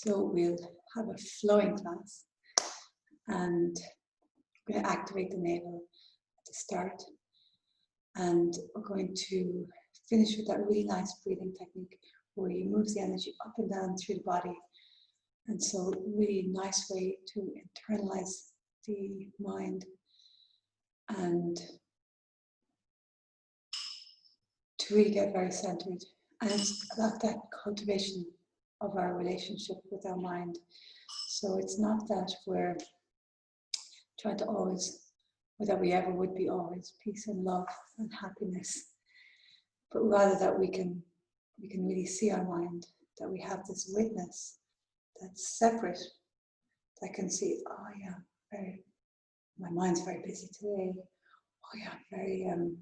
So we'll have a flowing class, and we're going to activate the navel at the start, and we're going to finish with that really nice breathing technique where you move the energy up and down through the body. And so really nice way to internalize the mind and to really get very centered. And it's about that cultivation of our relationship with our mind. So it's not that we're trying to always, or that we ever would be always peace and love and happiness, but rather that we can really see our mind, that we have this witness that's separate, that can see, oh yeah, my mind's very busy today. Oh yeah, I'm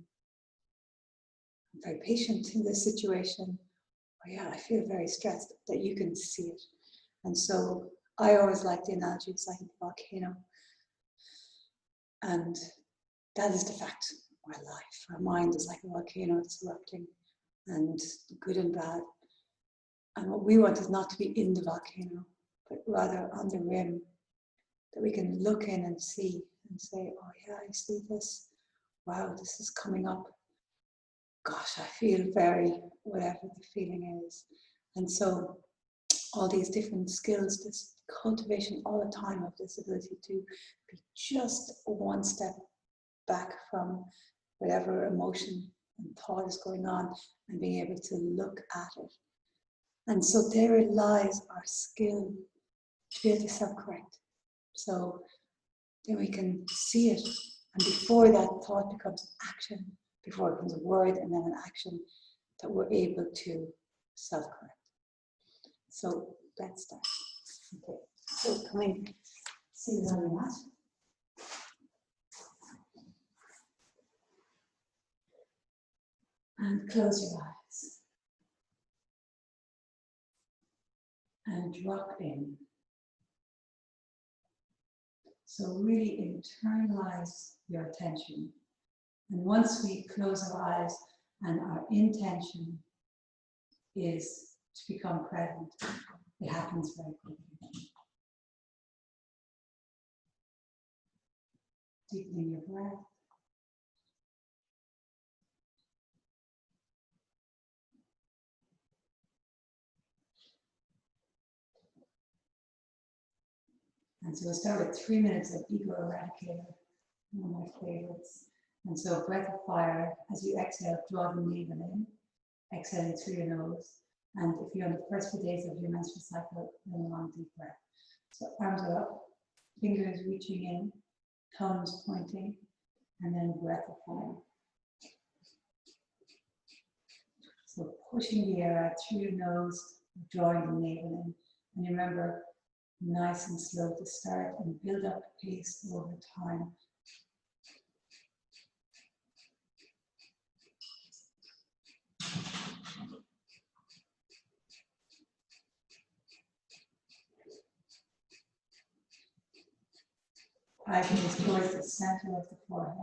very patient in this situation. Oh yeah, I feel very stressed, that you can see it. And so I always like the analogy, it's like a volcano. And that is the fact of our life. Our mind is like a volcano, it's erupting, and good and bad. And what we want is not to be in the volcano, but rather on the rim, that we can look in and see and say, oh yeah, I see this. Wow, this is coming up. Gosh, I feel very, whatever the feeling is. And so all these different skills, this cultivation all the time of this ability to be just one step back from whatever emotion and thought is going on and being able to look at it. And so there lies our skill to be able to self-correct. So then we can see it, and before that thought becomes action, before it becomes a word and then an action, that we're able to self-correct. So let's start. Okay, so coming, sit on the mat. And close your eyes. And drop in. So really internalize your attention. And once we close our eyes and our intention is to become present, it happens very quickly. Deepening your breath. And so we'll start with 3 minutes of Ego Eradicator, one of my favorites. And so breath of fire, as you exhale, draw the navel in, exhaling through your nose. And if you're on the first few days of your menstrual cycle, then a long deep breath. So arms are up, fingers reaching in, thumbs pointing, and then breath of fire. So pushing the air out through your nose, drawing the navel in. And remember, nice and slow to start and build up pace over time. Eyes towards the center of the forehead.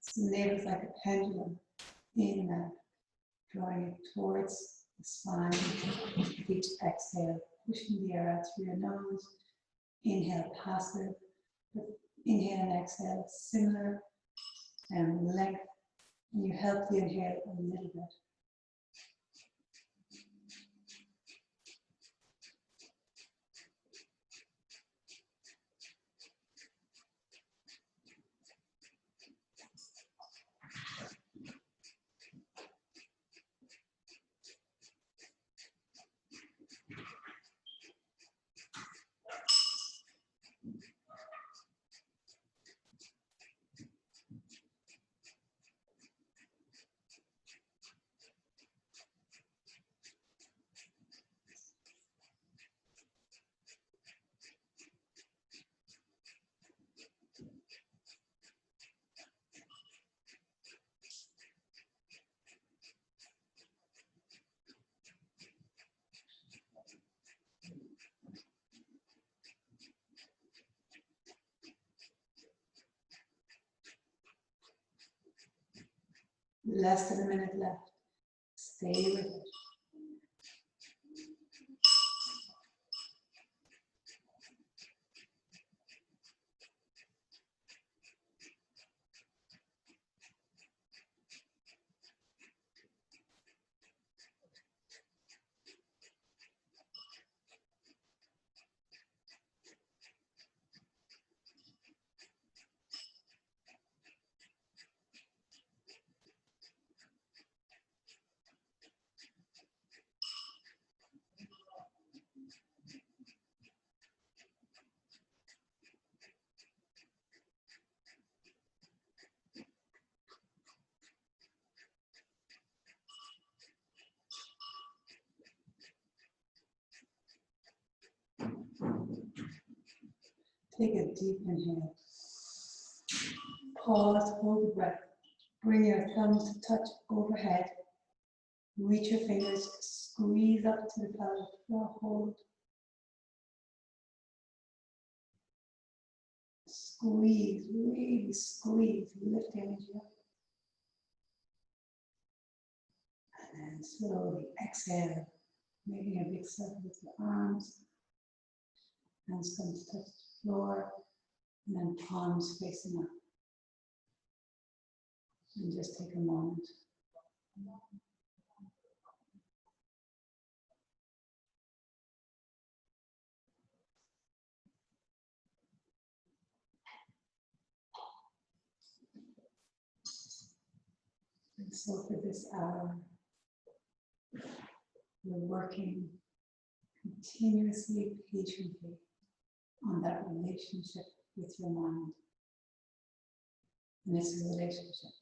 So the navel is like a pendulum, in and out, drawing it towards the spine. Each exhale, pushing the air out through your nose. Inhale, passive. Inhale and exhale, similar length. And you help the inhale a little bit. Less than a minute left. Stay with it. Take a deep inhale. Pause, hold the breath. Bring your thumbs to touch overhead. Reach your fingers, squeeze up to the pelvic floor, hold. Squeeze, really squeeze, lift the energy up. And then slowly exhale, making a big circle with your arms. Hands come to touch the floor, and then palms facing up. And just take a moment. And so for this hour, we're working continuously, patiently on that relationship with your mind. And it's a relationship.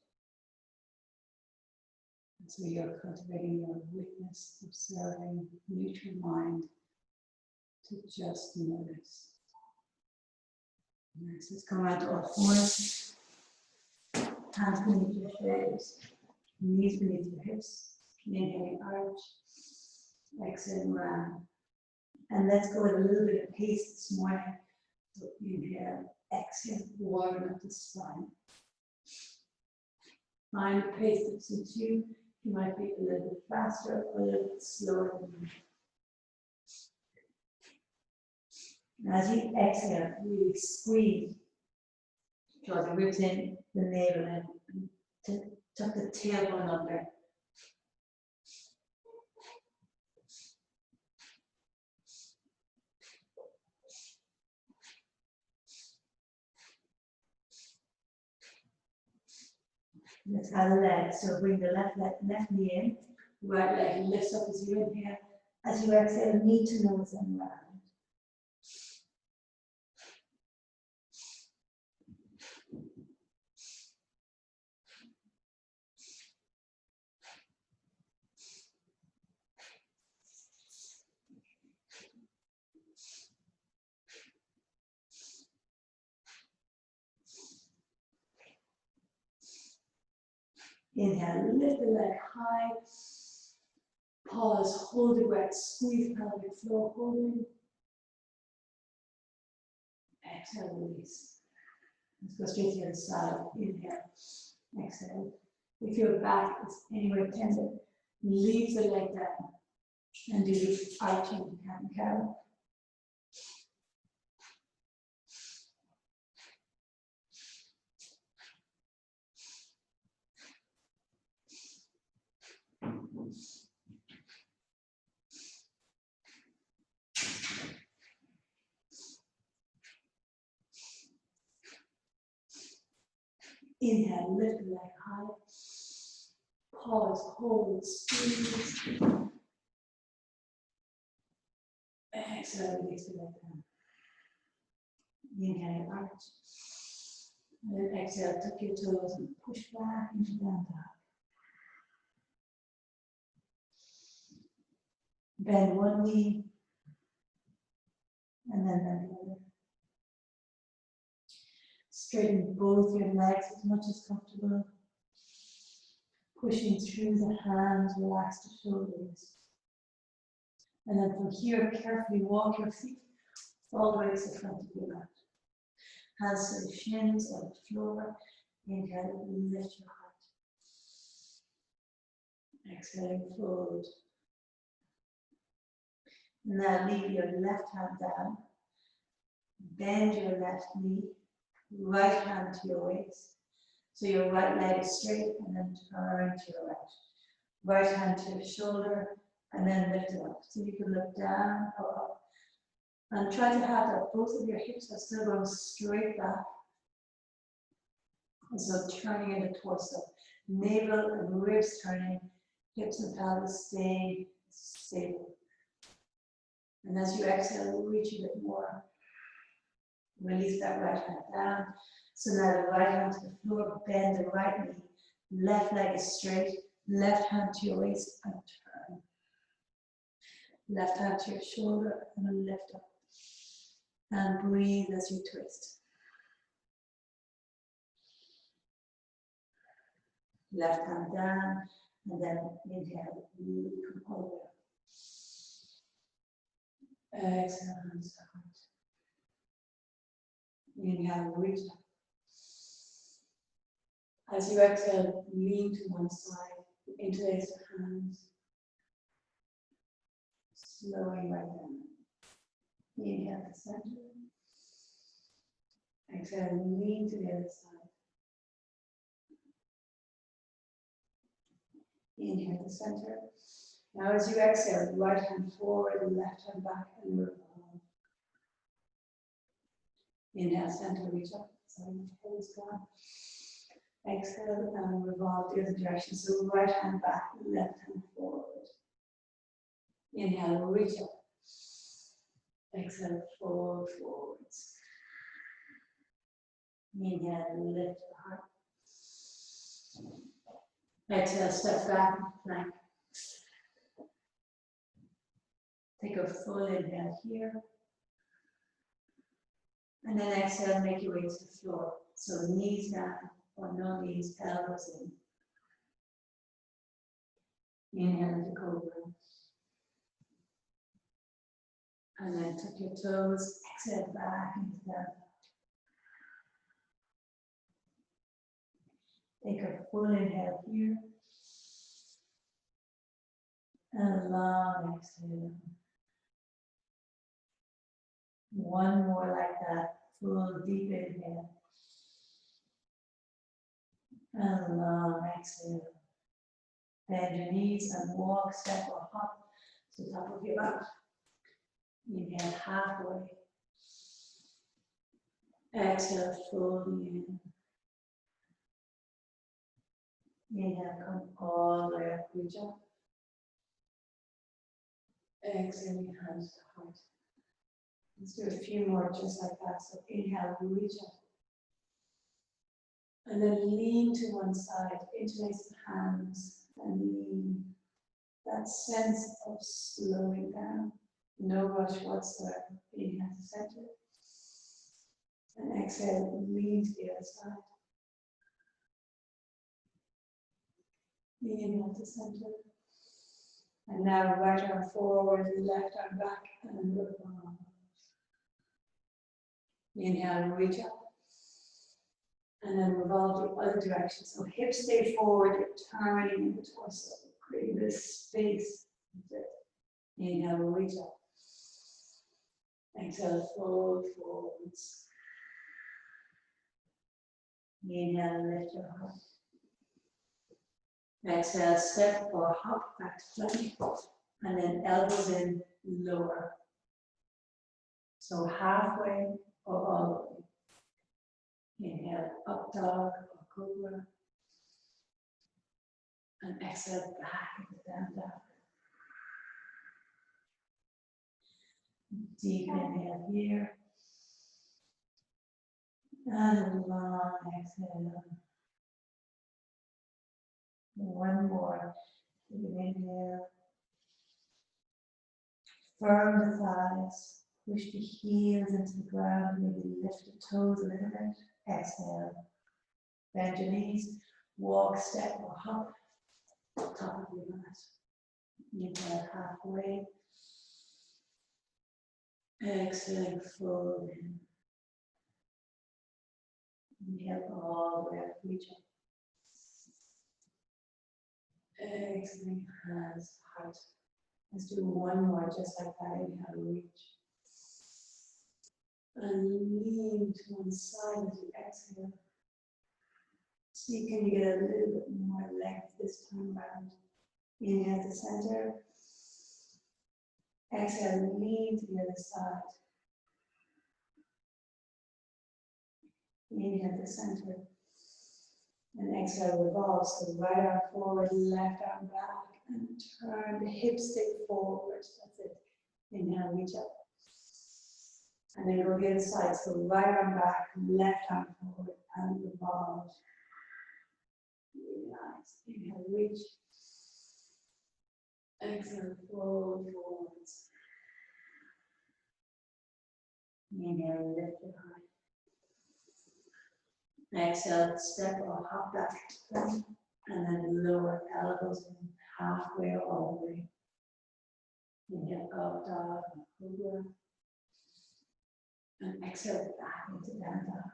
And so you're cultivating your witness, observing, neutral mind to just notice. Next, let's come around to all fours. Hands beneath your shoulders, knees beneath your hips. Inhale, arch. Exhale, round. And let's go at a little bit of pace this morning. So inhale, exhale, warm up the spine. Find a pace that suits you. You might be a little bit faster or a little bit slower than me. And as you exhale, really squeeze. Draw the ribs in, the navel in, and tuck the tailbone under. Let's add a leg. So bring the left knee in, right leg lifts up as you inhale. As you exhale, knee to nose and round. Inhale, lift the leg high. Pause, hold the breath, squeeze pelvic floor, holding. Exhale, release. Let's go straight to the other side. Inhale, exhale. If your back is anywhere tender, leave the leg down and do the arching cat and cow. Inhale, lift the leg high. Pause, hold, squeeze. Exhale, release the leg down. Inhale, arch. And then exhale, tuck your toes and push back into down dog. Bend one knee, and then bend the other. Straighten both your legs as much as comfortable. Pushing through the hands, relax the shoulders. And then from here, carefully walk your feet all the way to the front of your mat. Hands to the shins or the floor. Inhale, lift your heart. Exhaling, fold. Now leave your left hand down. Bend your left knee. Right hand to your waist. So your right leg is straight and then turn to your right. Right hand to your shoulder and then lift it up. So you can look down or up. And try to have that both of your hips are still going straight back. And so turning in the torso. Navel and ribs turning. Hips and pelvis staying stable. And as you exhale, reach a bit more. Release that right hand down. So now the right hand to the floor, bend the right knee. Left leg is straight. Left hand to your waist and turn. Left hand to your shoulder and then lift up. And breathe as you twist. Left hand down and then inhale, come all the way up. Exhale, hands down. Inhale, reach up. As you exhale, lean to one side, interlace your hands. Slowing right down. Inhale to center. Exhale, lean to the other side. Inhale to center. Now as you exhale, right hand forward, left hand back, and revolve. Inhale, center, reach up. Sorry, my head is gone. Exhale and revolve the other direction. So right hand back, left hand forward. Inhale, reach up. Exhale, fold forwards. Inhale, lift the heart. Exhale, step back, plank. Take a full inhale here. And then exhale, make your way to the floor. So knees down, or no knees, elbows in. Inhale into cobra. And then tuck your toes, exhale back into down. Take a full inhale here. And a long exhale. One more like that. Full deep inhale. And a long exhale. Bend your knees and walk, step or hop to the top of your mat. Inhale halfway. Exhale fully in. Inhale, come all the way up, reach up. Exhale, your hands to heart. Let's do a few more just like that. So inhale, reach up. And then lean to one side, interlace the hands and lean. That sense of slowing down. No rush whatsoever. Inhale to center. And exhale, lean to the other side. Inhale to center. And now right arm forward, left arm back, and revolve. Inhale, reach up. And then revolve the other direction. So hips stay forward, you're turning the torso, creating this space. Inhale, reach up. Exhale, fold forwards. Inhale, lift your heart. Exhale, step or hop back to plank. And then elbows in, lower. So halfway or all the way. Inhale, up dog or cobra. And exhale, back into down dog. Deep inhale here. And a long exhale. One more. Inhale. Firm the thighs. Push the heels into the ground. Maybe lift the toes a little bit. Exhale. Bend your knees. Walk, step, or hop. Top of your mat. Inhale halfway. Exhale, fold in. Inhale all the way up, reach up. Exhaling, hands, heart. Let's do one more, just like that. Inhale, reach. And lean to one side as you exhale. See, can you get a little bit more length this time around? Inhale to center. Exhale, lean to the other side. Inhale to center. And exhale, revolve. So right arm forward, left arm back, and turn the hips stick forward. That's it. Inhale, reach up. And then go the other side. So right arm back, left arm forward, and revolve. Really nice. Inhale, reach. Exhale, fold forwards. Inhale, lift it high. Exhale, step or hop back to plank, and then lower elbows in halfway or all the way. Inhale, up dog, cobra. And exhale, back into down dog.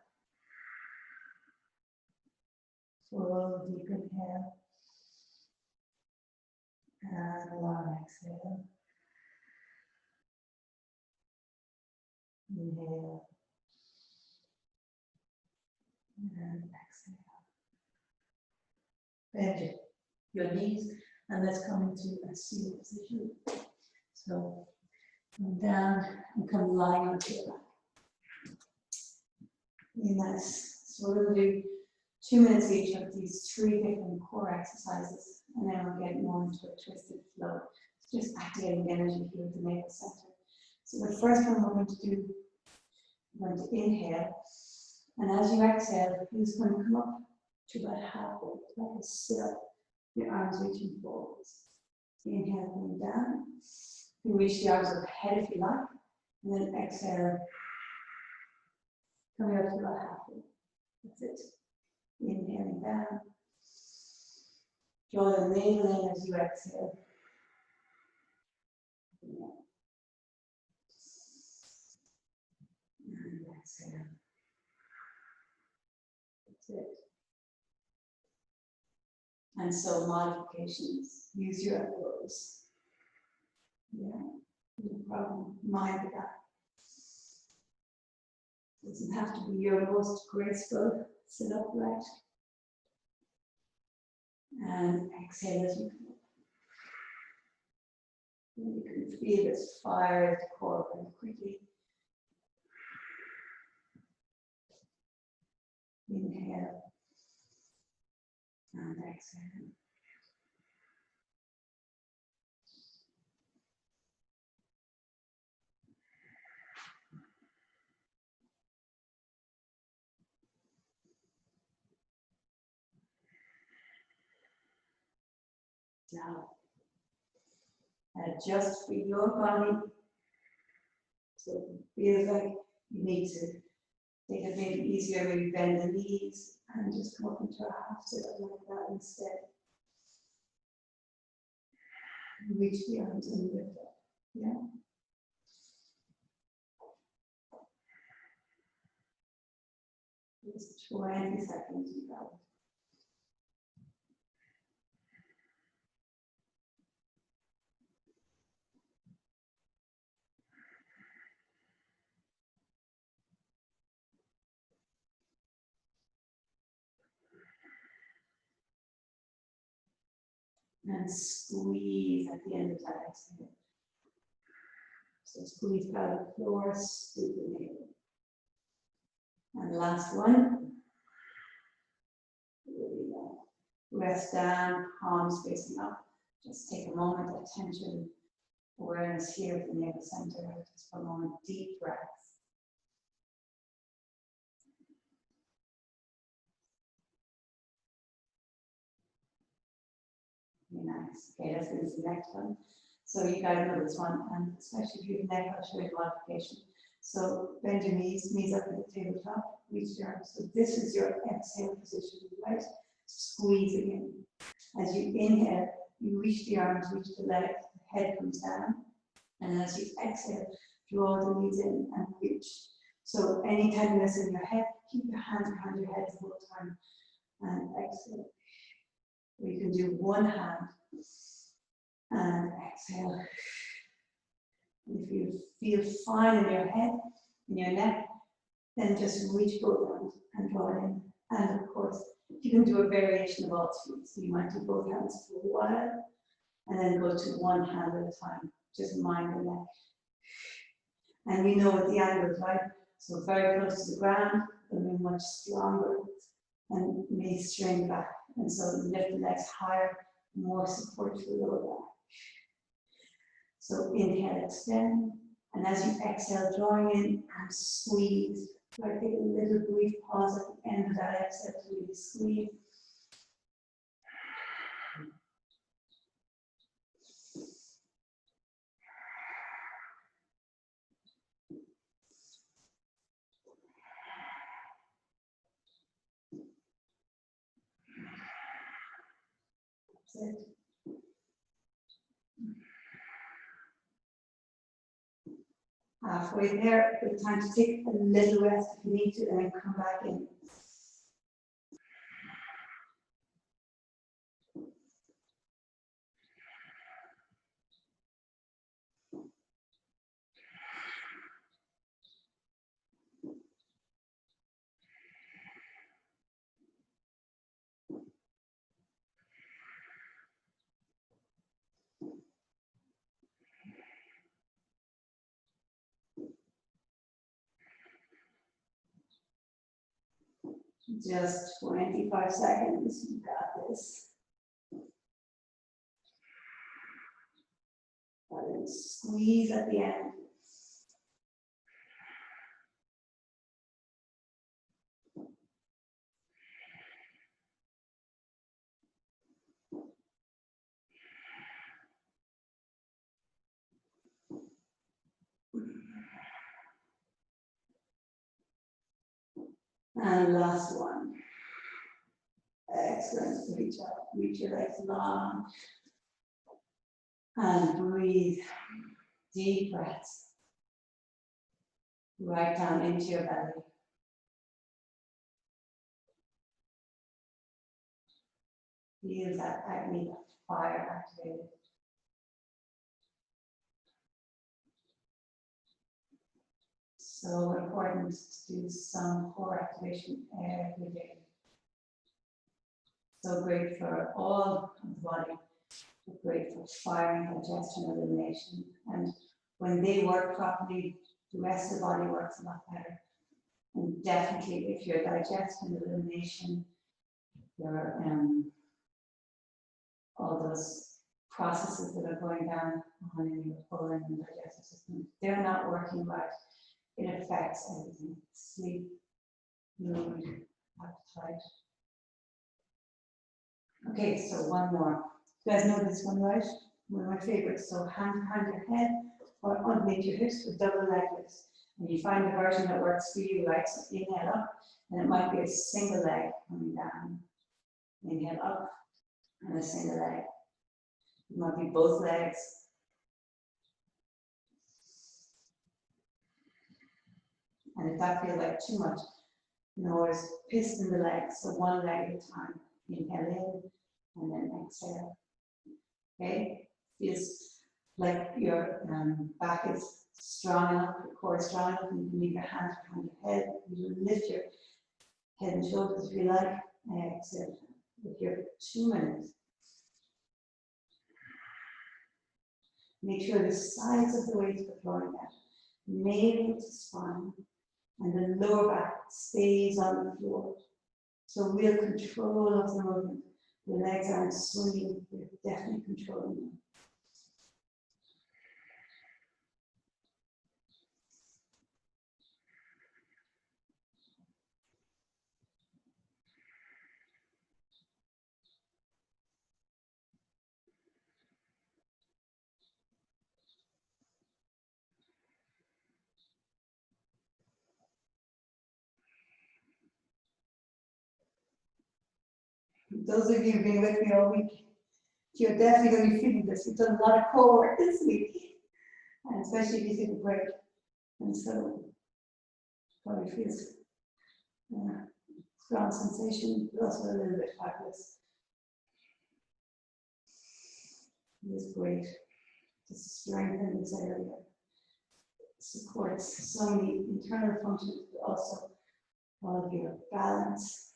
Full deep inhale. And long exhale. Inhale. And exhale. Bend your knees, and let's come into a seated position. So come down and come lying onto your back. Really nice. So we're going to do 2 minutes each of these 3 different core exercises, and then we'll get more into a twisted flow. It's just activating energy here at the navel center. So the first one we're going to do, we're going to inhale, and as you exhale, you're just going to come up to about halfway, like a sit-up, your arms reaching forwards. Inhale, coming down. You reach the arms overhead if you like, and then exhale, coming up to about halfway. That's it. Inhaling down. Draw the navel in as you exhale. And exhale. That's it. And so modifications, use your elbows. Yeah, no problem. Mind that. Doesn't have to be your most graceful sit upright. And exhale as you come up. And you can feel this fire at the core very quickly. Inhale. And exhale. Now, adjust for your body. So it feels like you need to take it maybe easier, maybe bend the knees and just come up into a half sit up like that instead. Reach the arms and lift up. Yeah. Just 20 seconds, you got it. And squeeze at the end of that exhale. So squeeze out of the floor, scoop the navel. And last one. Rest down, palms facing up. Just take a moment of attention, awareness here at the navel center. Just for a moment, deep breaths. Nice. Okay, let's do the next one. So you guys know this one, and especially if you have neck, I'll show you the modification. So bend your knees up at the tabletop, reach your arms. So this is your exhale position, right? Squeezing in. As you inhale, you reach the arms, reach the legs, the head comes down. And as you exhale, draw the knees in and reach. So any tightness in your head, keep your hands behind your head the whole time. And exhale. We can do one hand and exhale. If you feel fine in your head, in your neck, then just reach both hands and draw it in. And of course, you can do a variation of all three. So you might do both hands for a while and then go to one hand at a time. Just mind the neck. And we know what the angle is, right? So very close to the ground, and then much stronger and may strain back. And so lift the legs higher, more support to the lower back. So inhale, extend. And as you exhale, drawing in and squeeze. So I take a little brief pause at the end of that exhale to really squeeze. That's it. Halfway there, good time to take a little rest if you need to, and then come back in. Just 25 seconds, you got this. And then squeeze at the end. And last one. Excellent. Reach up, reach your legs long. And breathe. Deep breaths. Right down into your belly. Feel that agni, that fire activated. So important to do some core activation every day. So great for all of the body, great for firing, digestion, elimination. And when they work properly, the rest of the body works a lot better. And definitely, if your digestion, elimination, your all those processes that are going down in your colon and digestive system, they're not working right. It affects everything: sleep, mood, appetite. Okay, so one more. You guys know this one, right? One of my favorites. So hand behind your head or underneath your hips with double leg lifts. And you find the version that works for you, right? So inhale up, and it might be a single leg coming down. Inhale up, and a single leg. It might be both legs. And if that feels like too much, you can always piston the legs, so one leg at a time. Inhale in, and then exhale. Okay? Feels like your back is strong enough, your core is strong enough, and you can leave your hands behind your head. You lift your head and shoulders if you like, and exhale. With your 2 minutes. Make sure the sides of the weights are flowing down. Navel to spine, and the lower back stays on the floor. So real control of the movement. The legs aren't swinging, you're definitely controlling them. Those of you who've been with me all week, you're definitely going to be feeling this. You've done a lot of core work this week, and especially if you take a break. And so, probably feels strong sensation, but also a little bit fabulous. It is great to strengthen this area. Supports so many internal functions, but also all of your balance,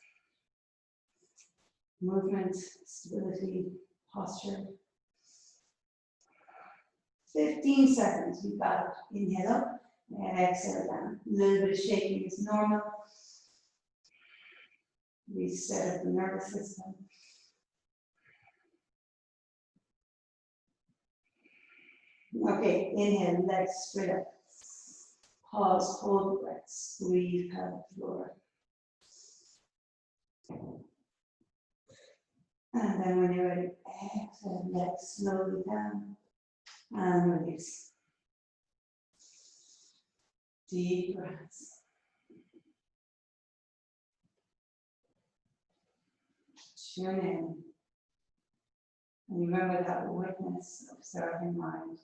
movement, stability, posture. 15 seconds, you've got it. Inhale up and exhale down. A little bit of shaking is normal. Reset of the nervous system. Okay, inhale, legs straight up. Pause, hold the breath, squeeze pelvic floor. And then when you're ready, exhale, legs slowly down and release. Deep breaths. Tune in. And remember that witness, observing mind.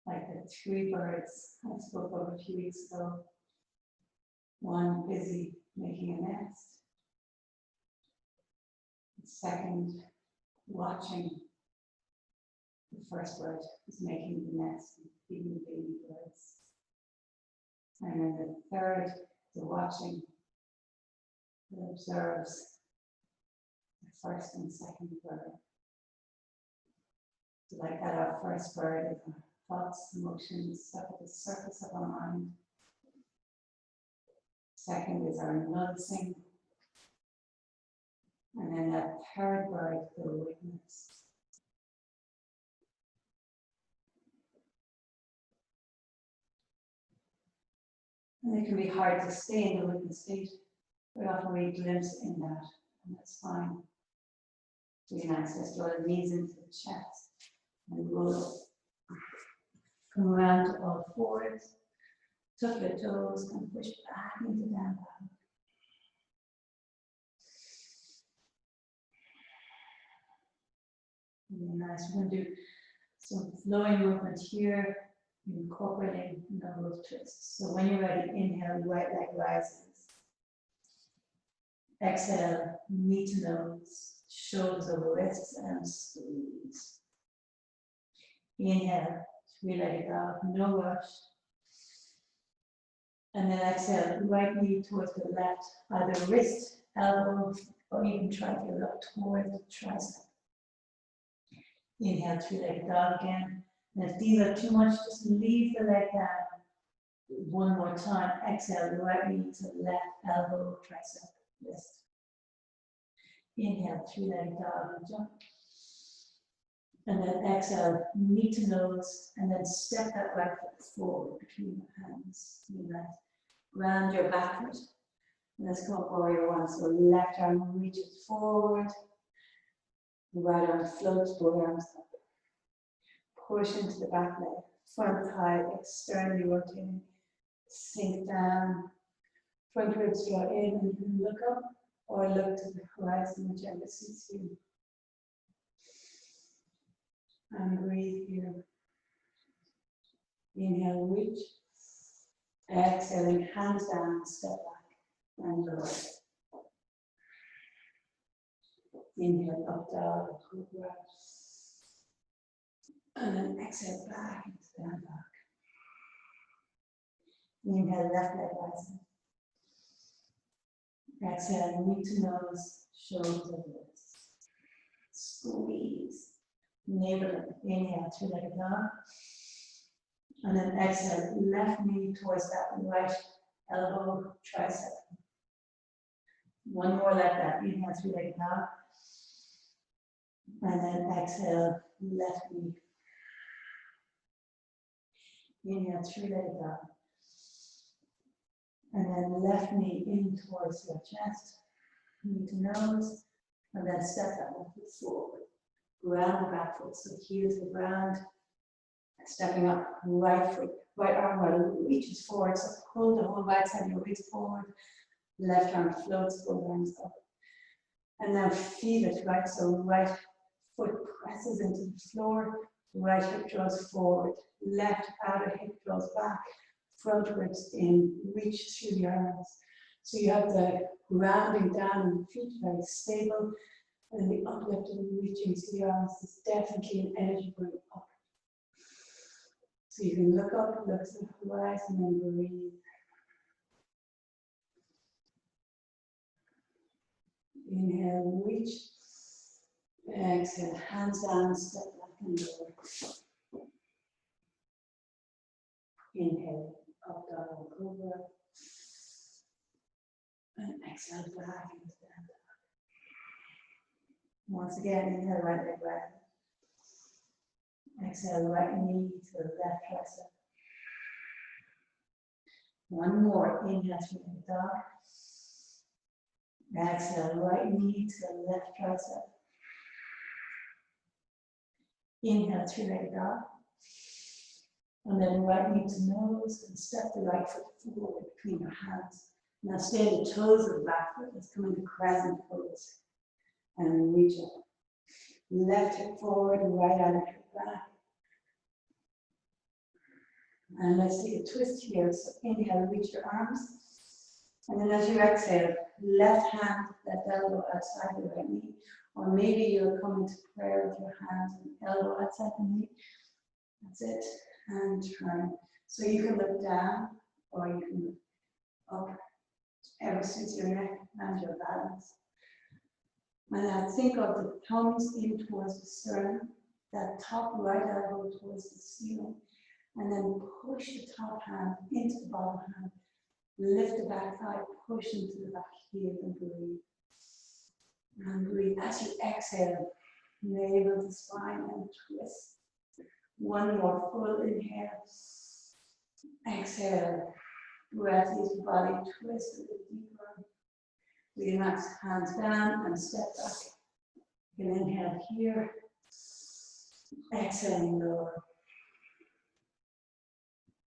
Like the three birds I spoke of a few weeks ago. One busy making a nest. The second watching. The first bird is making the nest and feeding the baby birds. And then the third is watching. That observes the first and second bird. So like that, our first bird is our thoughts, emotions, stuff at the surface of our mind. Second is our noticing. And then that third bird, the witness. And it can be hard to stay in the witness state. We often we glimpse in that, and that's fine. We can access draw the knees into the chest and roll. Come around to all fours. Tuck your toes and push back into down dog. Really nice. We're going to do some flowing movement here, incorporating number of twists. So when you're ready, inhale, right leg rises. Exhale, knee to nose, shoulders over wrists, and squeeze. Inhale, three-legged dog, no rush. And then exhale, right knee towards the left, either wrist, elbow, or even try to look towards the tricep. Inhale, three-legged dog again. And if these are too much, just leave the leg down. One more time. Exhale, the right knee to the left, elbow, tricep, wrist. Inhale, three-legged dog and jump. And then exhale, knee to nose, and then step that right foot forward between the hands. Ground your back foot. Let's go warrior one. So left arm reaches forward. Right arm floats, both arms up. Push into the back leg. Front thigh externally rotating. Sink down. Front ribs draw in and you can look up or look to the horizon, whichever suits you. And breathe here. Inhale, reach. Exhaling, hands down, step back and lower. Inhale, up dog, cobra. And then exhale back into down dog. Inhale, left leg rising. Exhale, knee to nose, shoulders over wrists. Squeeze. Navel, inhale, three-legged dog. And then exhale, left knee towards that right elbow, tricep. One more like that. Inhale, three-legged dog. And then exhale, left knee. Inhale, three-legged dog. And then left knee in towards your chest. Knee to nose. And then step that one foot forward. Ground the back foot. So heel to the ground. Stepping up, right foot, right arm reaches forward. So pull the whole right side of your waist forward. Left arm floats, both arms up. And now feel it, right? So right foot presses into the floor. Right hip draws forward. Left outer hip draws back. Front ribs in, reach through the arms. So you have the grounding down in the feet, very stable, and the uplift and reaching to the arms is definitely an energy bring up. So you can look up, look to the horizon, and breathe. Inhale, reach. Exhale, hands down, step back and lower. Inhale, up, down, cobra. And exhale, back into down dog. Once again, inhale, right leg back. Exhale, right knee to the left tricep. One more, inhale, three-legged dog. Exhale, right knee to the left tricep. Inhale, three-legged dog. And then right knee to nose and step the right foot forward between your hands. Now stay the toes of the back foot. Let's come into crescent pose. And reach up. Left hip forward and right arm back. And let's take a twist here. So inhale, reach your arms. And then as you exhale, left hand, left elbow outside the right knee. Or maybe you're coming to prayer with your hands and elbow outside the knee. That's it. And turn. So you can look down or you can look up. Ever suits your neck and your balance. And now think of the thumbs in towards the sternum, that top right elbow towards the ceiling, and then push the top hand into the bottom hand. Lift the back thigh, push into the back heel and breathe. And breathe. As you exhale, navel the spine and twist. One more full inhale. Exhale. Breath into the body, twist a bit deeper. Relax, hands down and step back. You can inhale here. Exhaling lower.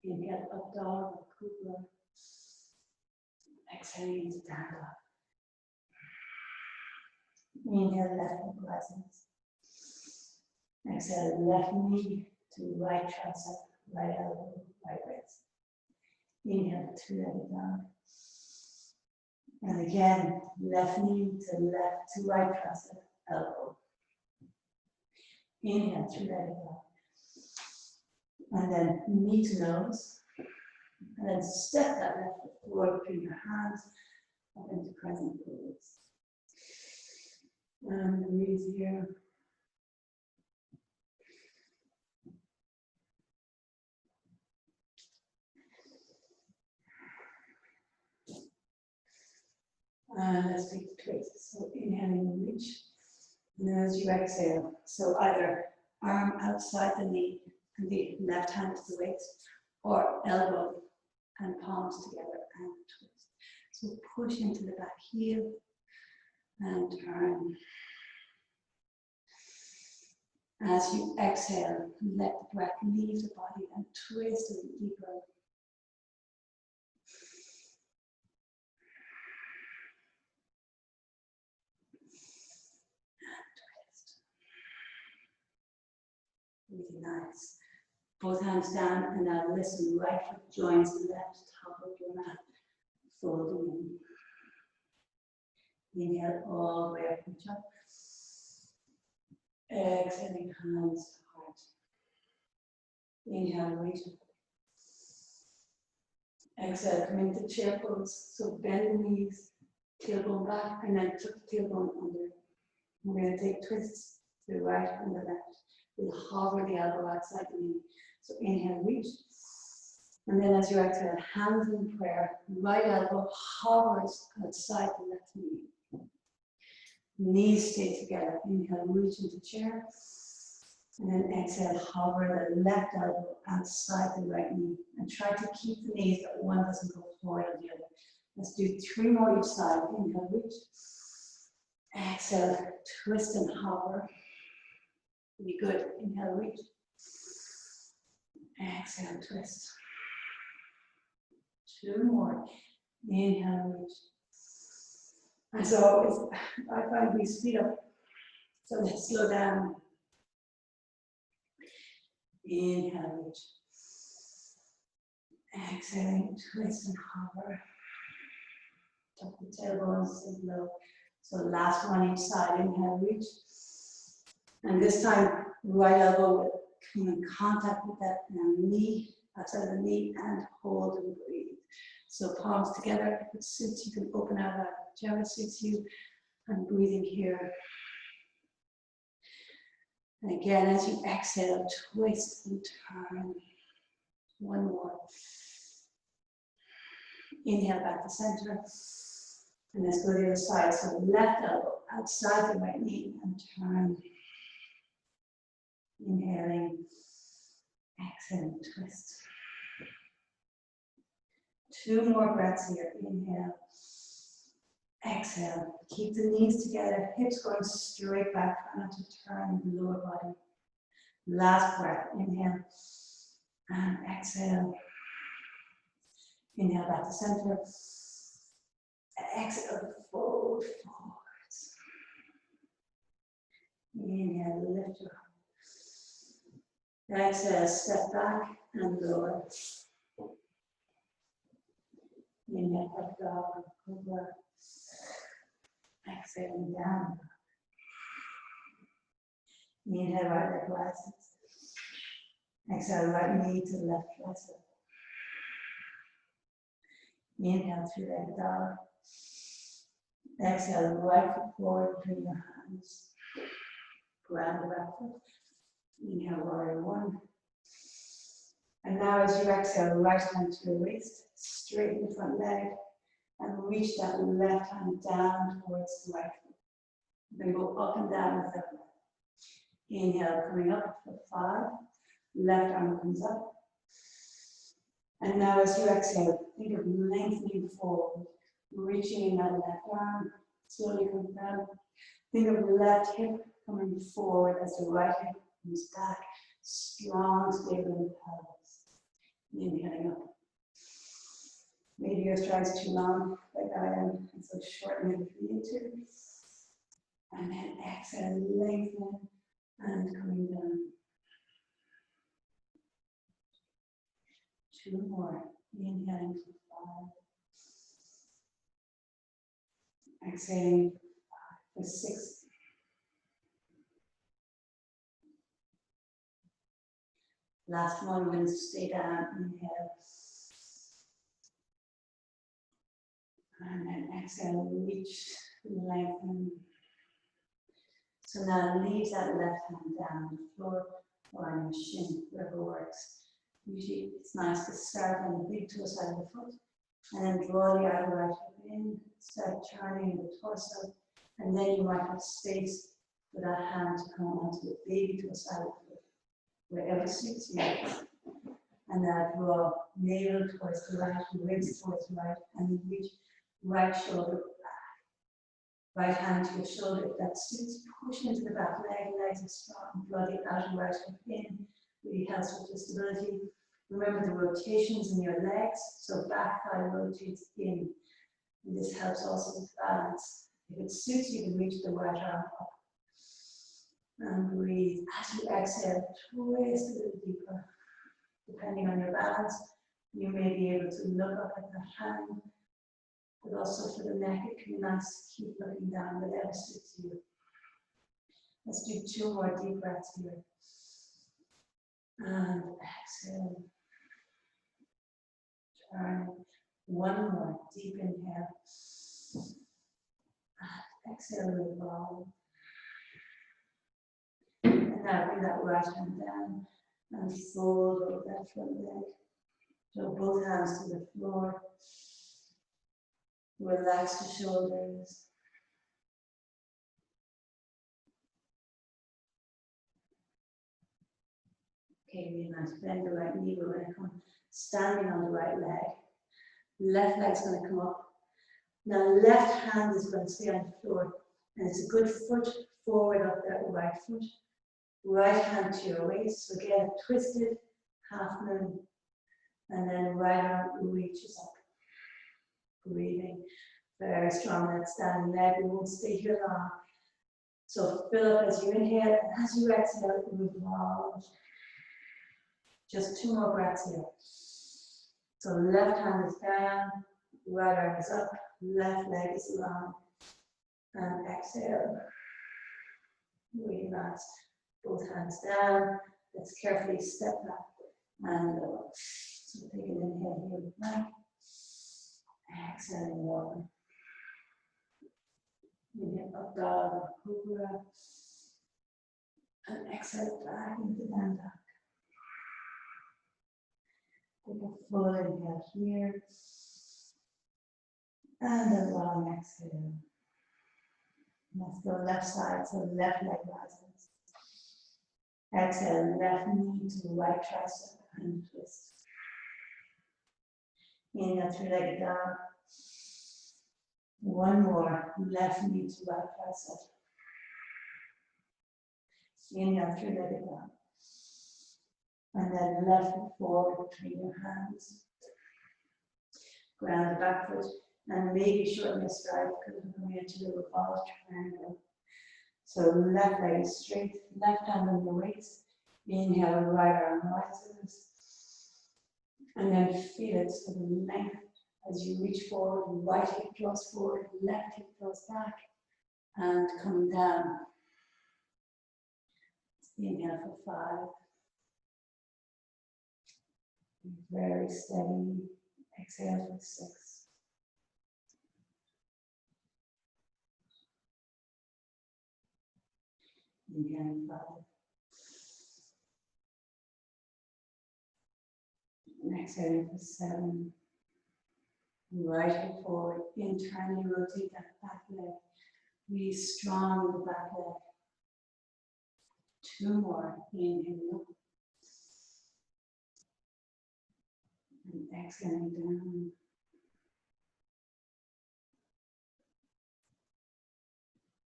Inhale up dog or cobra. Exhaling into down dog. Inhale left hip rises. Exhale left knee to right tricep, right elbow, right wrist. Inhale, two-legged dog. And again, left knee to right tricep, elbow. Inhale, two-legged dog. And then knee to nose. And then step that left foot forward between your hands up into crescent pose. And breathe here. And let's take the twist. So inhaling, reach. And as you exhale, so either arm outside the knee and the left hand to the waist, or elbow and palms together and twist. So push into the back heel and turn. As you exhale, let the breath leave the body and twist a little deeper. Really nice. Both hands down and now listen. Right foot joins the left top of your mat. Folding in. Inhale all the way up, reach up. Exhaling, hands to heart. Inhale, reach up. Exhale, come into chair pose. So bend the knees, tailbone back, and then tuck the tailbone under. We're going to take twists to the right and the left. We'll hover the elbow outside the knee. So inhale, reach. And then as you exhale, hands in prayer. Right elbow hovers outside the left knee. Knees stay together. Inhale, reach into chair. And then exhale, hover the left elbow outside the right knee. And try to keep the knees that one doesn't go forward on the other. Let's do 3 more each side. Inhale, reach. Exhale, twist and hover. Be good. Inhale, reach. Exhale, twist. 2 more. Inhale, reach. And so I find we speed up. So let's slow down. Inhale, reach. Exhaling, twist and hover. Tuck the tailbones, sink low. So last one each side. Inhale, reach. And this time, right elbow will come in contact with that knee, outside the knee, and hold and breathe. So palms together. If it suits, you can open out whichever suits you. And breathing here. And again, as you exhale, twist and turn. One more. Inhale back to center. And let's go to the other side. So left elbow outside the right knee and turn. Inhaling. Exhaling, twist. 2 more breaths here. Inhale. Exhale. Keep the knees together. Hips going straight back. Try not to turn the lower body. Last breath. Inhale. And exhale. Inhale back to center. Exhale, fold forwards. Inhale, lift your heart. Exhale, step back and lower. Inhale, up dog, cobra. Exhaling down. Inhale, right leg rises. Exhale, right knee to left tricep. Inhale, 3-legged dog. Exhale, right foot forward between your hands. Ground the back foot. Inhale, warrior 1. And now as you exhale, right hand to your waist, straighten the front leg, and reach that left hand down towards the right foot. Then go up and down with that breath. Inhale, coming up for 5. Left arm comes up. And now as you exhale, think of lengthening forward, reaching in that left arm, slowly come down. Think of the left hip coming forward as the right hip comes back, strong, stable in the pelvis. Inhaling up. Maybe your stride's too long, like I am, and so shorten it if you need to. And then exhale, lengthen, and coming down. 2 more. Inhaling for 5. Exhaling for 6. Last one, we're going to stay down. Inhale. And then exhale, reach, lengthen. So now leave that left hand down on the floor or on your shin, wherever works. Usually it's nice to start on the big toe side of the foot and then draw the outer right hip in, start turning the torso, and then you might have space for that hand to come onto the baby toe side of the foot, wherever suits you. And now draw navel towards the right, ribs towards the right, and reach right shoulder back. Right hand to your shoulder, if that suits, push into the back leg, legs are strong, draw the outer right hip in, really helps with the stability. Remember the rotations in your legs, so back thigh rotates in. And this helps also with balance. If it suits, you can reach the right arm up. And breathe. As you exhale, twist a little deeper. Depending on your balance, you may be able to look up at the hand, but also for the neck, it can be nice to keep looking down, whatever suits you. Let's do 2 more deep breaths here. And exhale. Turn. 1 more deep inhale. And exhale, revolve. And now bring that right hand down and fold over that front leg. Draw both hands to the floor. Relax the shoulders. Okay, really nice. Bend the right knee. We're going to come standing on the right leg. Left leg's going to come up. Now left hand is going to stay on the floor. And it's a good foot forward up that right foot. Right hand to your waist. So again, twisted, half moon. And then right arm reaches up. Breathing. Very strong that standing leg. We won't stay here long. So fill up as you inhale. And as you exhale, revolve. Just 2 more breaths here. So left hand is down, right arm is up. left leg is long. And exhale. Really nice. Both hands down. Let's carefully step back and lower. So take an inhale here with back. Exhale and lower. Inhale up dog, cobra. And exhale back into down dog. Take a full inhale here. And a long exhale. Let's go left side, so left leg rises. Exhale, left knee to right tricep and twist. Inhale, three-legged dog. One more, left knee to right tricep. Inhale, three-legged dog. And then left foot forward between your hands. Ground the back foot. And maybe shorten the stride because we're going into the revolved triangle. So left leg is straight, left hand on the waist. Inhale, right arm rises. And then feel it to the length as you reach forward. Right hip draws forward, left hip draws back. And coming down. Inhale for 5. Very steady. Exhale for 6. Inhale 5. And exhale for 7. Right hip forward, internally rotate that back leg. Really strong in the back leg. 2 more. Inhale. And exhaling down.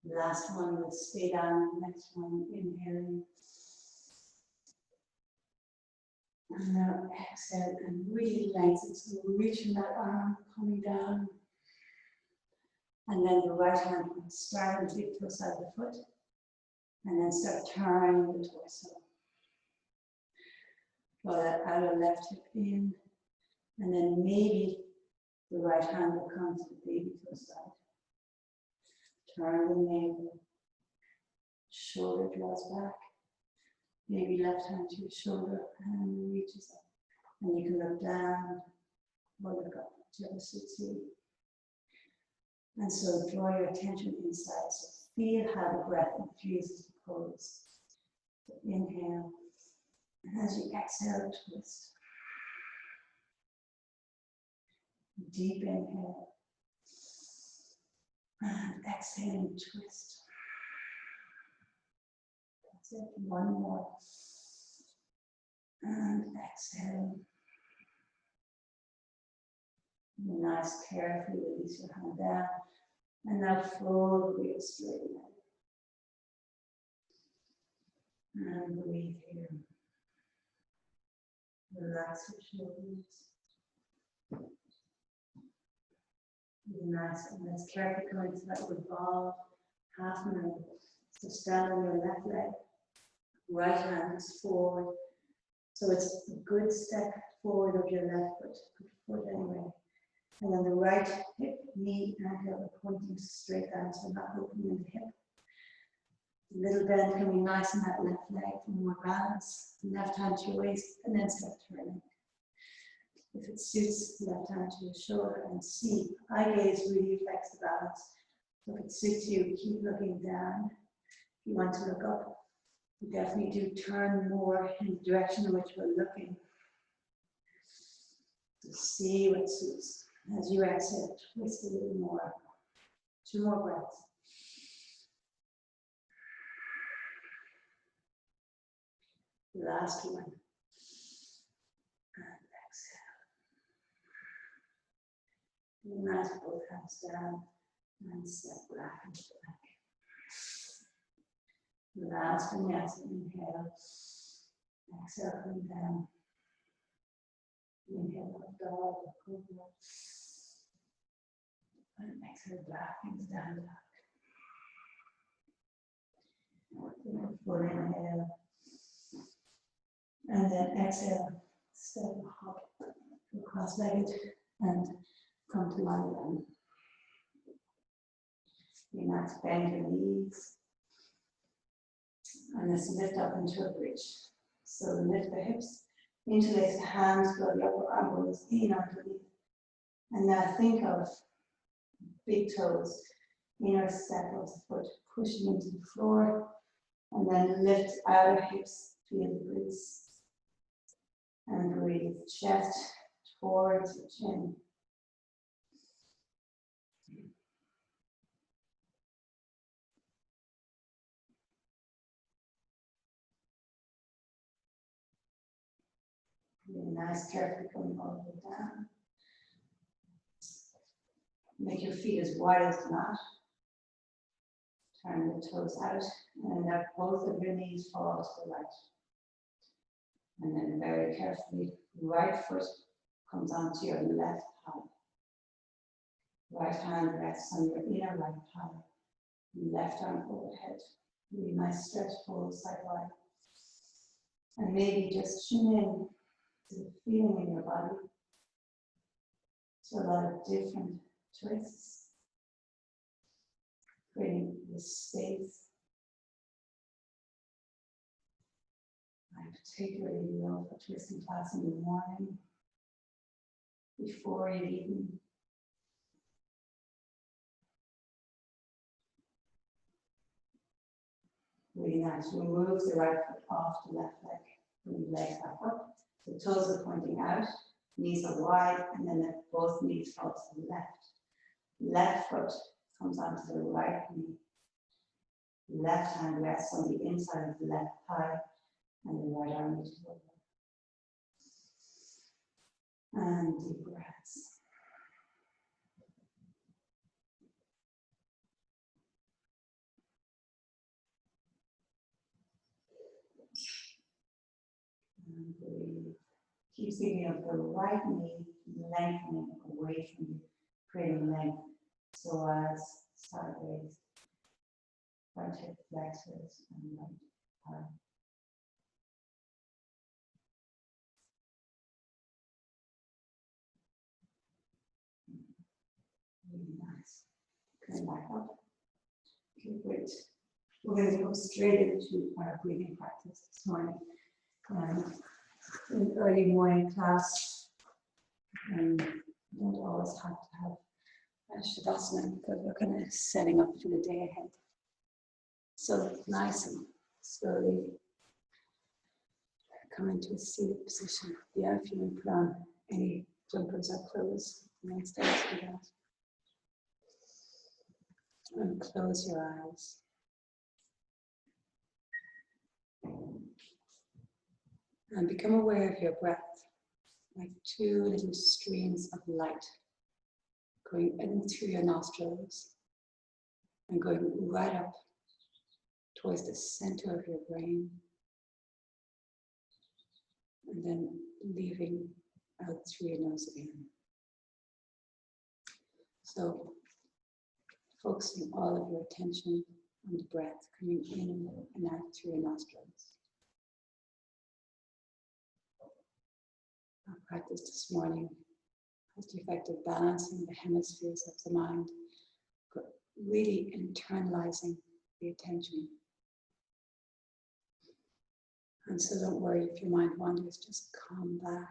Last one, let's stay down. Next one, inhaling. And now exhale and really lengthen. So reaching that arm, coming down. And then the right hand start and take to the side of the foot. And then start turning the torso. Draw that outer left hip in. And then maybe the right hand will come to the baby toe side. Turn the navel. Shoulder draws back. Maybe left hand to your shoulder and reaches up. And you can look down or look up, whichever suits you. And so draw your attention inside. So feel how the breath infuses the pose. So inhale. And as you exhale, twist. Deep inhale. And exhale and twist. That's it. One more. And exhale. Nice, carefully release your hand down. And now fold the wheel straight ahead. And breathe here. Relax your shoulders. Nice, and let's carefully go into that revolve half minute. So stand on your left leg, right hand is forward. So it's a good step forward of your left foot, good foot anyway. And then the right hip, knee, ankle are pointing straight down, so not opening the hip. A little bend can be nice in that left leg for more balance. Left hand to your waist, and then start turning. If it suits, left hand to your shoulder and see. Eye gaze really affects the balance. So if it suits you, keep looking down. If you want to look up, you definitely do turn more in the direction in which we're looking. So see what suits. As you exhale, twist a little more. 2 more breaths. Last one. Nice, both hands down and step back into the back. Last one, yes, inhale. Exhale, come down. Inhale, up dog, cobra. And exhale, back into down dog. Full inhale. And then exhale, step hop, go cross-legged and come to lie down. Be nice, bend your knees. And let's lift up into a bridge. So lift the hips, interlace the hands, blow the upper arm bones in underneath. And now think of big toes, inner step of the foot, pushing into the floor. And then lift outer hips, feel the breeze. And breathe chest towards the chin. Really nice, carefully coming all the way down. Make your feet as wide as the mat. Turn the toes out, and let both of your knees fall to the right. And then very carefully, right foot comes onto your left thigh. Right hand rests on your inner right thigh. Left arm overhead. Really nice stretch, hold side wide. And maybe just tune in to the feeling in your body. So a lot of different twists. Creating this space. I particularly love a twisting class in the morning, before you even. Really nice. Remove the right foot off the left leg. Bring the legs back up. The toes are pointing out, knees are wide, and then let both knees fall to the left. Left foot comes onto the right knee. Left hand rests on the inside of the left thigh, and the right arm reaches over. And deep breaths. And breathe. Keep thinking of the right knee lengthening away from you, creating length, so as sideways, right hip flexors and right thigh. Really nice. Coming back up. Okay, great. We're going to go straight into our breathing practice this morning. In early morning class, you don't always have to have a Shavasana because we're kind of setting up for the day ahead. So nice and slowly come into a seated position. Yeah, if you want to put on any jumpers or clothes, then stay to do that. And close your eyes. And become aware of your breath, like two little streams of light going in through your nostrils and going right up towards the center of your brain, and then leaving out through your nose again. So focusing all of your attention on the breath coming in and out through your nostrils. Our practice this morning has the effect of balancing the hemispheres of the mind, really internalizing the attention. And so don't worry if your mind wanders, just come back.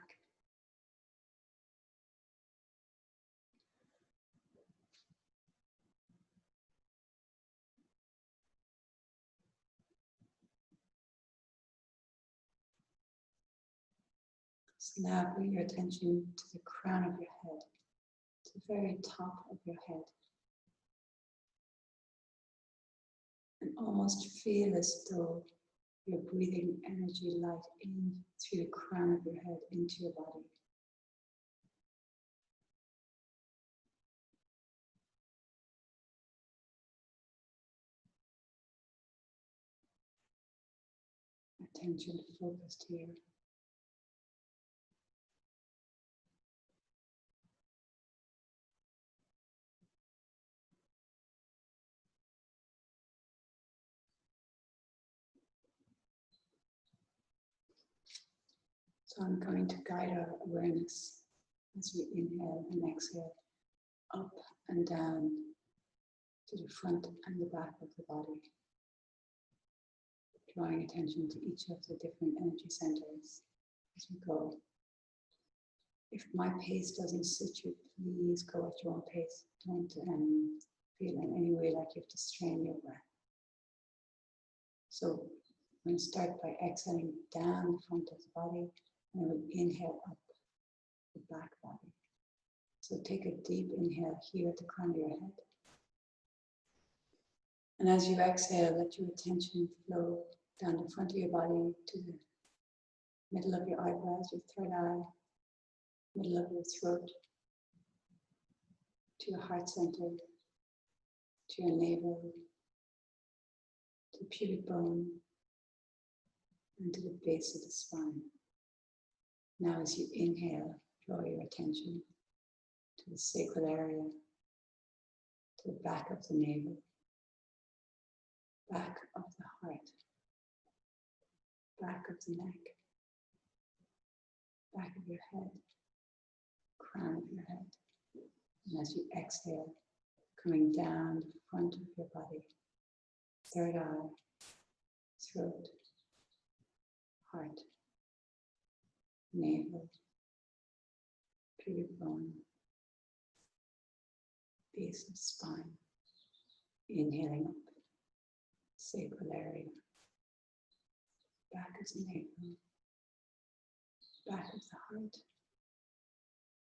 So now bring your attention to the crown of your head, to the very top of your head. And almost feel as though you're breathing energy light in through the crown of your head into your body. Attention focused here. So I'm going to guide our awareness as we inhale and exhale, up and down to the front and the back of the body, drawing attention to each of the different energy centers as we go. If my pace doesn't suit you, please go at your own pace. Don't feel in any way like you have to strain your breath. So I'm going to start by exhaling down the front of the body, and we'll inhale up the back body. So take a deep inhale here at the crown of your head. And as you exhale, let your attention flow down the front of your body to the middle of your eyebrows, your third eye, middle of your throat, to your heart center, to your navel, to the pubic bone, and to the base of the spine. Now as you inhale, draw your attention to the sacral area, to the back of the navel, back of the heart, back of the neck, back of your head, crown of your head. And as you exhale, coming down the front of your body, third eye, throat, heart, navel, pubic bone, base of spine. Inhaling up, sacral area, back of the navel, back of the heart,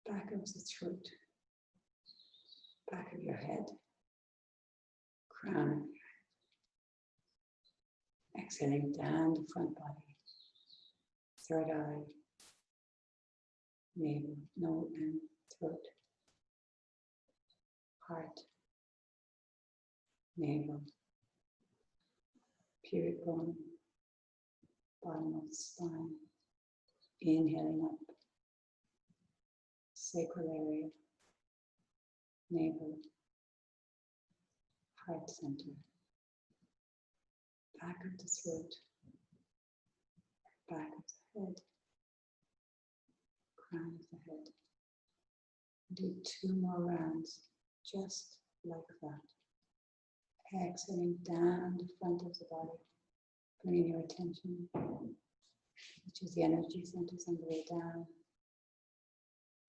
back of the throat, back of your head, crown of your head. Exhaling down the front body, third eye, navel, nose and throat, heart, navel, pubic bone, bottom of the spine. Inhaling up, sacral area, navel, heart center, back of the throat, back of the head, crown of the head. Do 2 more rounds, just like that. Exhaling down the front of the body, bringing your attention, which is the energy centers on the way down.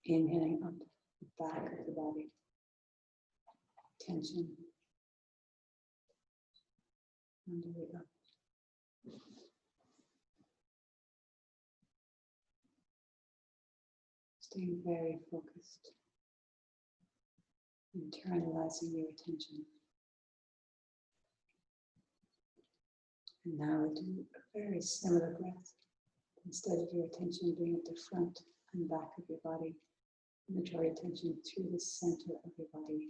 Inhaling up the back of the body, tension on the way up. Staying very focused, internalizing your attention. And now we'll do a very similar breath. Instead of your attention being at the front and back of your body, you draw your attention to the center of your body.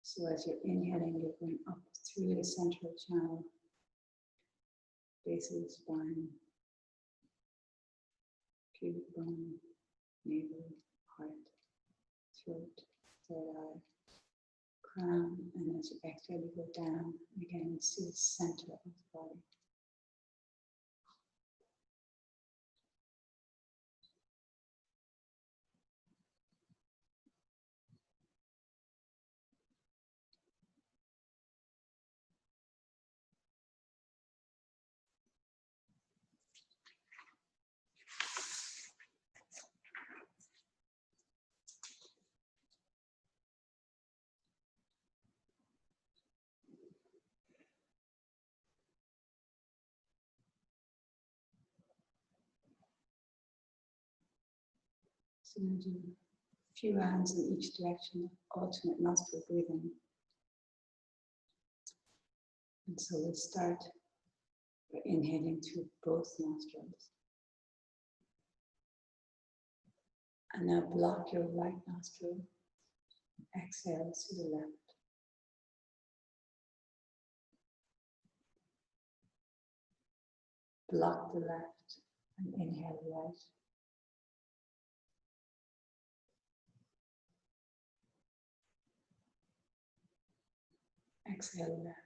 So as you're inhaling, you're going up through the central channel, base of the spine, pubic bone, navel, heart, throat, third eye, crown, and as you exhale, you go down again to the center of the body. So we'll do a few rounds in each direction, alternate nostril breathing. And so we'll start by inhaling through both nostrils. And now block your right nostril. Exhale to the left. Block the left and inhale right. Exhale left.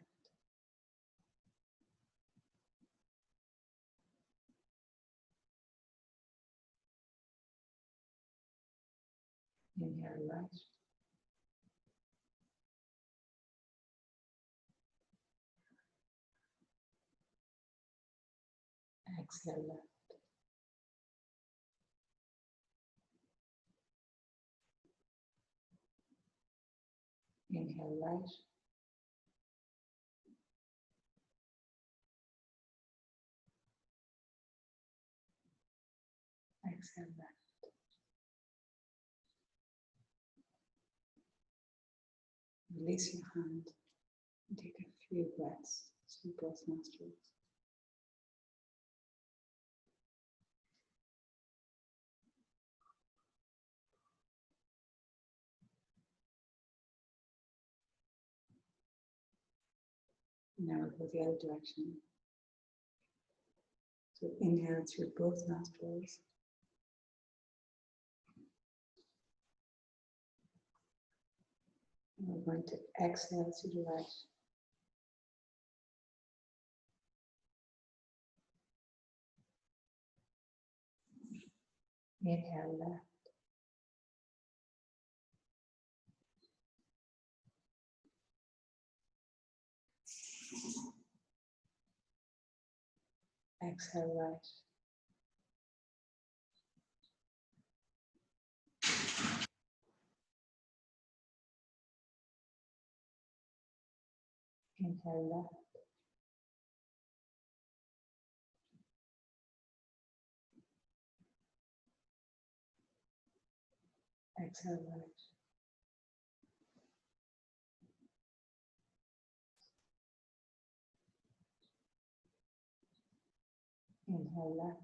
Inhale right. Exhale left. Inhale right. Exhale left. Release your hand and take a few breaths through both nostrils. Now we'll go the other direction. So inhale through both nostrils. And we're going to exhale through the right. Inhale left. Exhale right. Inhale left. Exhale right. Inhale left.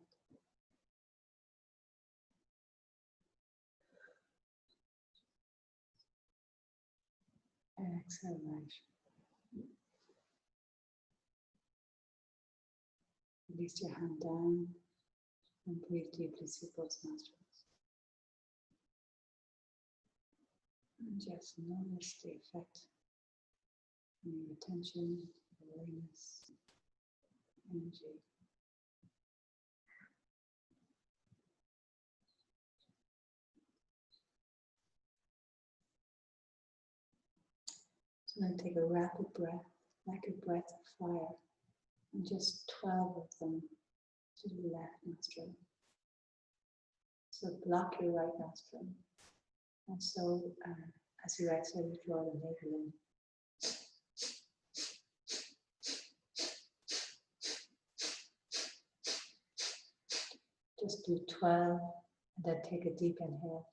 Exhale right. Release your hand down and breathe deeply through both nostrils. And just notice the effect on your attention, awareness, energy. So then take a rapid breath, like a breath of fire, and just 12 of them to the left nostril. So block your right nostril. And so as you exhale, you draw the navel in. Just do 12 and then take a deep inhale.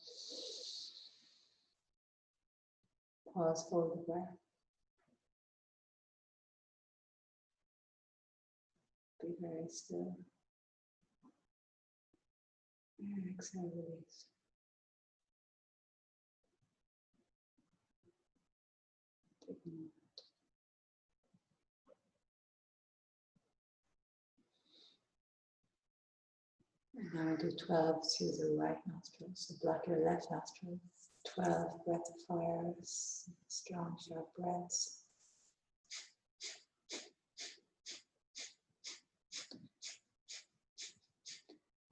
Pause for the breath. Be very still. And exhale, release. Take a moment. And now do 12 through the right nostril. So block your left nostril. 12 breath of fire, strong, sharp breaths.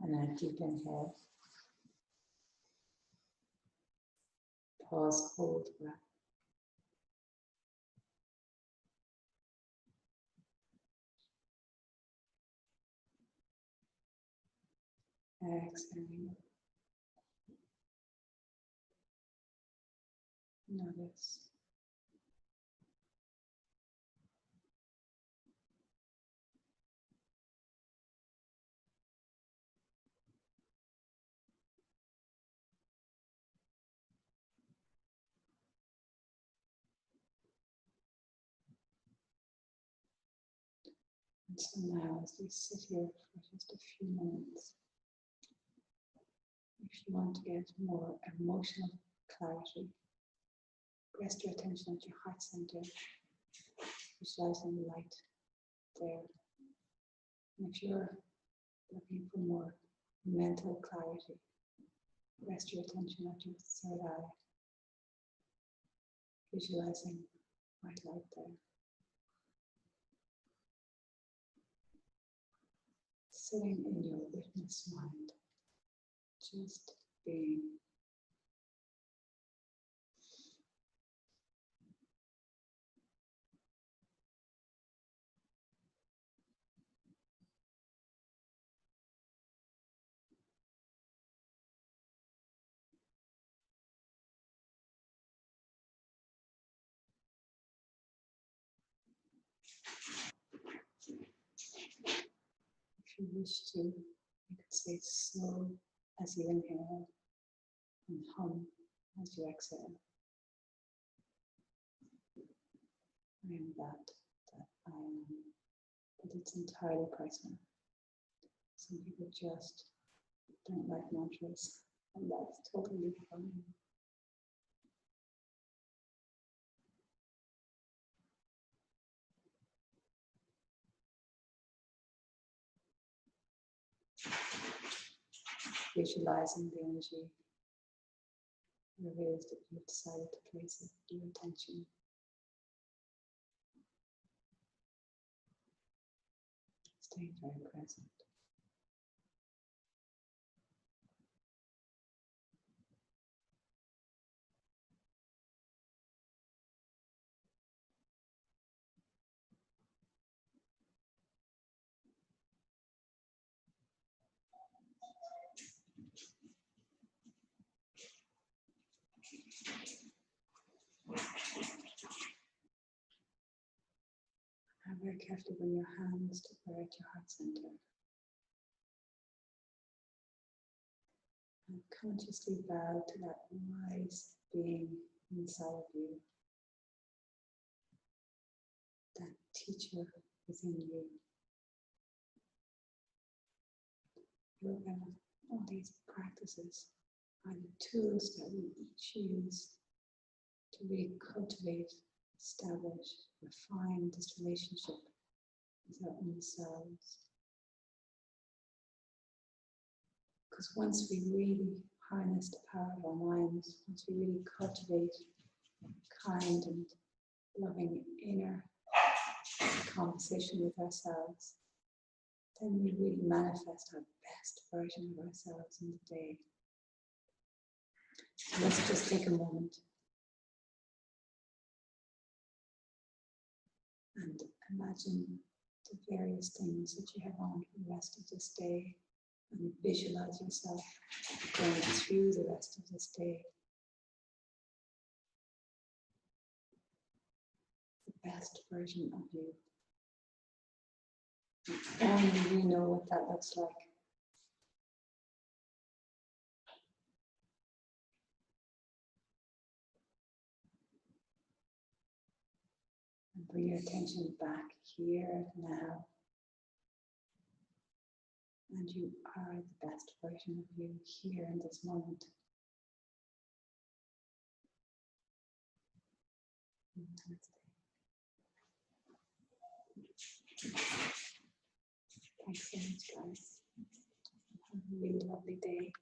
And then a deep inhale. Pause, hold breath. Exhaling. Notice. And so now, as we sit here for just a few moments, if you want to get more emotional clarity, rest your attention at your heart center, visualizing the light there. And if you're looking for more mental clarity, rest your attention at your third eye, visualizing white light there. Sitting in your witness mind, just being. you wish to, you could say so as you inhale and hum as you exhale. I am that I am. But it's entirely personal. Some people just don't like mantras, and that's totally fine. Visualizing the energy, wherever it is that you've decided to place your attention. Staying very present. And very carefully bring your hands to where at your heart center. And consciously bow to that wise being inside of you. That teacher within you. Yoga, all these practices are the tools that we each use to really cultivate, establish, refine this relationship with our own selves. Because once we really harness the power of our minds, once we really cultivate kind and loving inner conversation with ourselves, then we really manifest our best version of ourselves in the day. So let's just take a moment and imagine the various things that you have on for the rest of this day, and visualize yourself going through the rest of this day. The best version of you. Only you know what that looks like. And bring your attention back here now. And you are the best version of you here in this moment. Thanks so much, guys. Have a really lovely day.